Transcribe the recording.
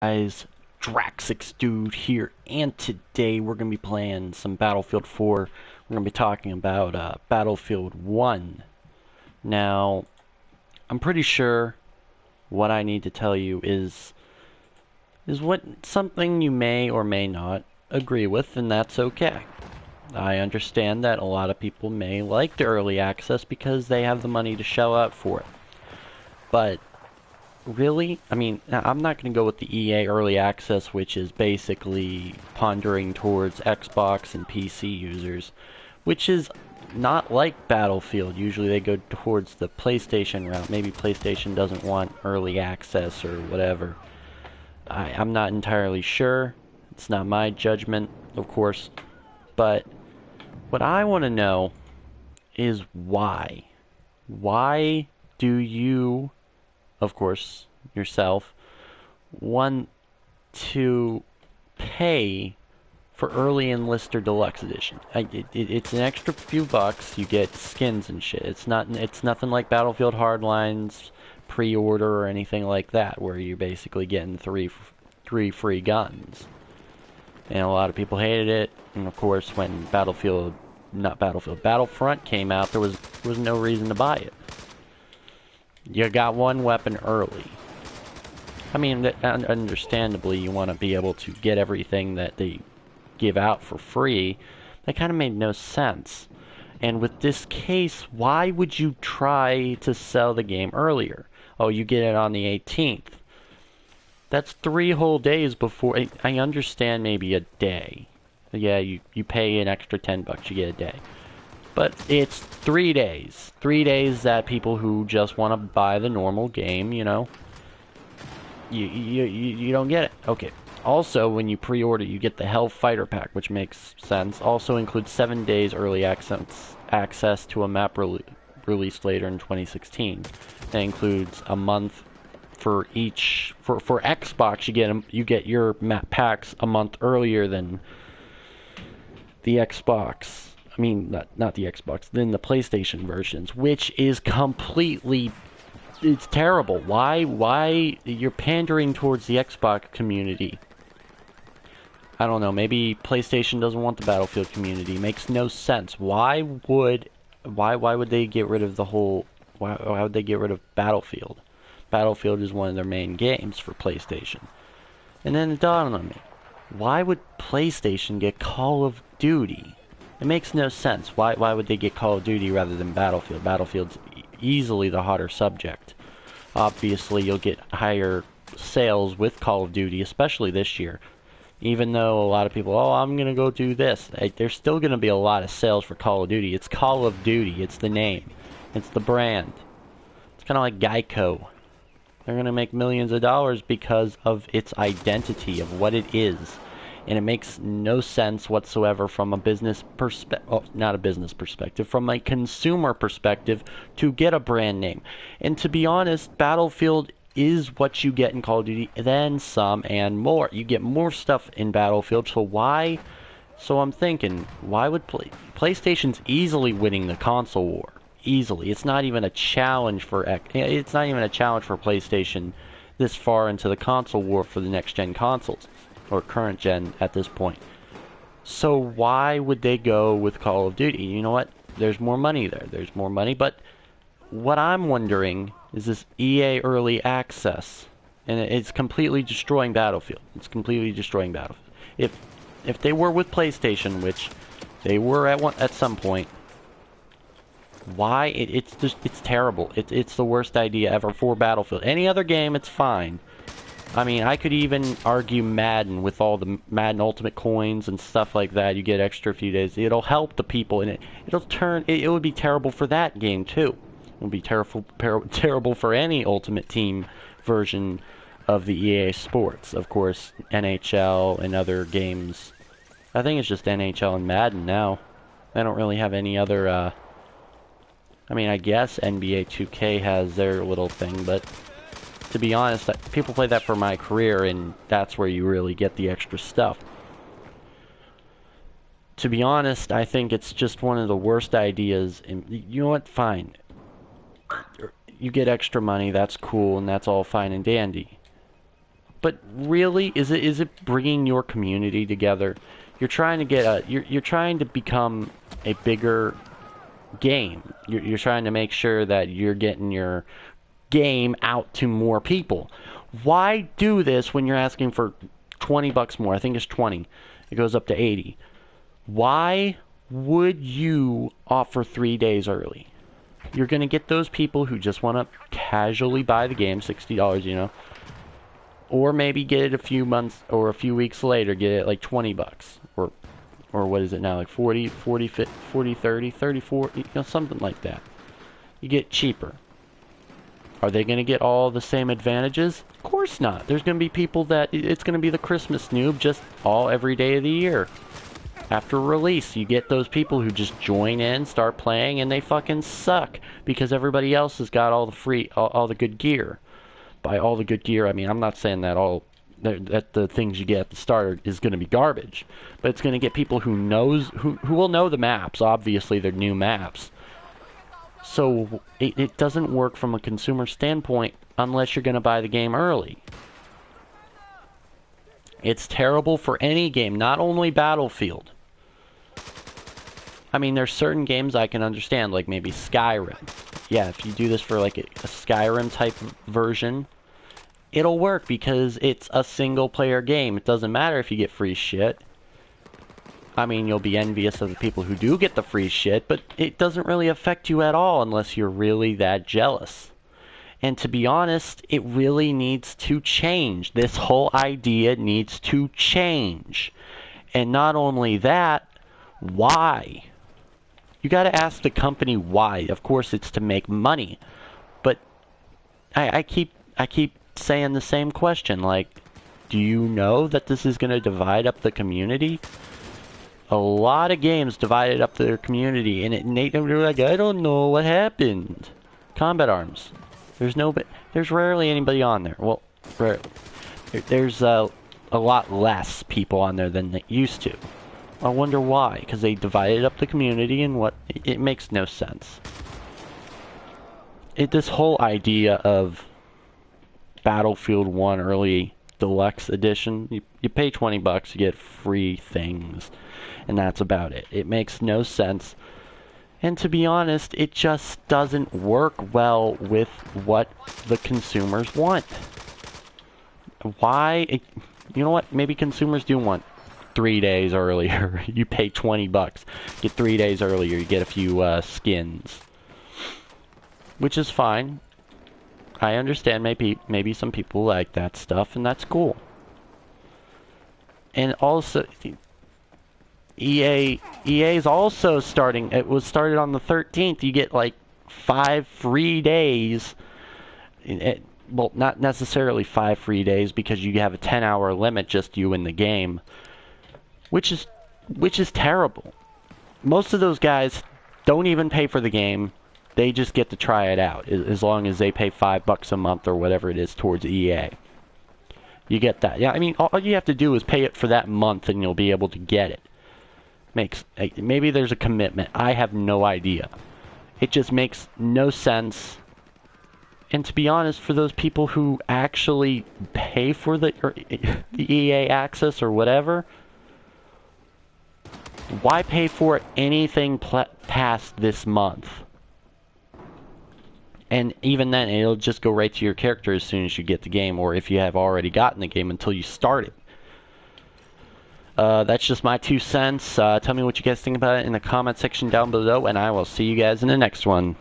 Guys, Draxix Dude here, and today we're going to be playing some Battlefield 4. We're going to be talking about Battlefield 1. Now, I'm pretty sure what I need to tell you is what something you may or may not agree with, and that's okay. I understand that a lot of people may like the early access because they have the money to shell out for it. But really? I mean, I'm not going to go with the EA Early Access, which is basically pondering towards Xbox and PC users, which is not like Battlefield. Usually they go towards the PlayStation route. Maybe PlayStation doesn't want early access or whatever. I'm not entirely sure. It's not my judgment, of course. But what I want to know is why. Why do you, of course, yourself, want to pay for early enlister deluxe edition? It's an extra few bucks. You get skins and shit. It's nothing like Battlefield Hardline's pre-order or anything like that, where you're basically getting three free guns. And a lot of people hated it. And of course, when Battlefront came out, there was no reason to buy it. You got one weapon early. I mean, understandably, you want to be able to get everything that they give out for free. That kind of made no sense. And with this case, why would you try to sell the game earlier? Oh, you get it on the 18th. That's 3 whole days before. I understand maybe a day. Yeah, you pay an extra 10 bucks, you get a day. But it's 3 days. 3 days that people who just want to buy the normal game, you know, you don't get it. Okay. Also, when you pre-order, you get the Hellfighter Pack, which makes sense. Also includes 7 days early access to a map released later in 2016. That includes a month for each. For Xbox, you get your map packs a month earlier than the Xbox. I mean, not the Xbox, then the PlayStation versions, which is completely, it's terrible. Why you're pandering towards the Xbox community? I don't know, maybe PlayStation doesn't want the Battlefield community. Makes no sense. Why would they get rid of the whole, why would they get rid of Battlefield? Battlefield is one of their main games for PlayStation. And then it dawned on me, why would PlayStation get Call of Duty? It makes no sense. Why would they get Call of Duty rather than Battlefield? Battlefield's easily the hotter subject. Obviously, you'll get higher sales with Call of Duty, especially this year. Even though a lot of people, oh, I'm going to go do this. There's still going to be a lot of sales for Call of Duty. It's Call of Duty. It's the name. It's the brand. It's kind of like Geico. They're going to make millions of dollars because of its identity, of what it is. And it makes no sense whatsoever from a business perspective, oh, not a business perspective, from a consumer perspective, to get a brand name. And to be honest, Battlefield is what you get in Call of Duty, then some and more. You get more stuff in Battlefield, so why? So I'm thinking, why would PlayStation's easily winning the console war? Easily. It's not even a challenge for PlayStation this far into the console war for the next gen consoles, or current gen at this point. So why would they go with Call of Duty? You know what? There's more money there. There's more money, but what I'm wondering is this EA Early Access, and it's completely destroying Battlefield. It's completely destroying Battlefield. If they were with PlayStation, which they were at some point, why? It's terrible. It's the worst idea ever for Battlefield. Any other game, it's fine. I mean, I could even argue Madden with all the Madden Ultimate coins and stuff like that. You get extra few days. It'll help the people in it. It would be terrible for that game too. It would be terrible for any Ultimate Team version of the EA Sports. Of course, NHL and other games. I think it's just NHL and Madden now. I don't really have any other. I mean, I guess NBA 2K has their little thing, but to be honest, people play that for my career, and that's where you really get the extra stuff. To be honest, I think it's just one of the worst ideas. And you know what? Fine. You get extra money, that's cool, and that's all fine and dandy. But really, is it bringing your community together? You're trying to get you're trying to become a bigger game. You're trying to make sure that you're getting your game out to more people. Why do this when you're asking for $20 more? I think it's 20. It goes up to 80. Why would you offer 3 days early? You're going to get those people who just want to casually buy the game, $60, you know. Or maybe get it a few months or a few weeks later, get it like $20. Or what is it now, like 40, 30, 34, you know, something like that. You get cheaper. Are they going to get all the same advantages? Of course not. There's going to be people that it's going to be the Christmas noob just every day of the year. After release, you get those people who just join in, start playing, and they fucking suck because everybody else has got all the good gear. By all the good gear, I mean I'm not saying that that the things you get at the start is going to be garbage, but it's going to get people who will know the maps. Obviously, they're new maps. So it doesn't work from a consumer standpoint unless you're going to buy the game early. It's terrible for any game, not only Battlefield. I mean, there's certain games I can understand, like maybe Skyrim. Yeah, if you do this for like a Skyrim type version, it'll work because it's a single player game. It doesn't matter if you get free shit. I mean, you'll be envious of the people who do get the free shit, but it doesn't really affect you at all unless you're really that jealous. And to be honest, it really needs to change. This whole idea needs to change. And not only that, why? You gotta ask the company why. Of course, it's to make money. But I keep saying the same question. Like, do you know that this is gonna divide up the community? A lot of games divided up their community, and they're like, I don't know what happened. Combat Arms. There's rarely anybody on there. Well, there's a lot less people on there than they used to. I wonder why, because they divided up the community and it makes no sense. This whole idea of Battlefield 1 Early Deluxe Edition, you pay $20, you get free things, and that's about it. It makes no sense. And to be honest, it just doesn't work well with what the consumers want. Why? You know what? Maybe consumers do want 3 days earlier. You pay $20, get 3 days earlier, you get a few skins. Which is fine. I understand maybe some people like that stuff, and that's cool. And also, EA is also starting. It was started on the 13th. You get like 5 free days. Well, not necessarily 5 free days because you have a 10-hour limit, just you in the game, which is terrible. Most of those guys don't even pay for the game. They just get to try it out as long as they pay $5 a month or whatever it is towards EA. You get that. Yeah, I mean, all you have to do is pay it for that month and you'll be able to get it. Maybe there's a commitment. I have no idea. It just makes no sense. And to be honest, for those people who actually pay for the EA access or whatever, why pay for anything past this month? And even then, it'll just go right to your character as soon as you get the game, or if you have already gotten the game until you start it. That's just my 2 cents. Tell me what you guys think about it in the comment section down below, and I will see you guys in the next one.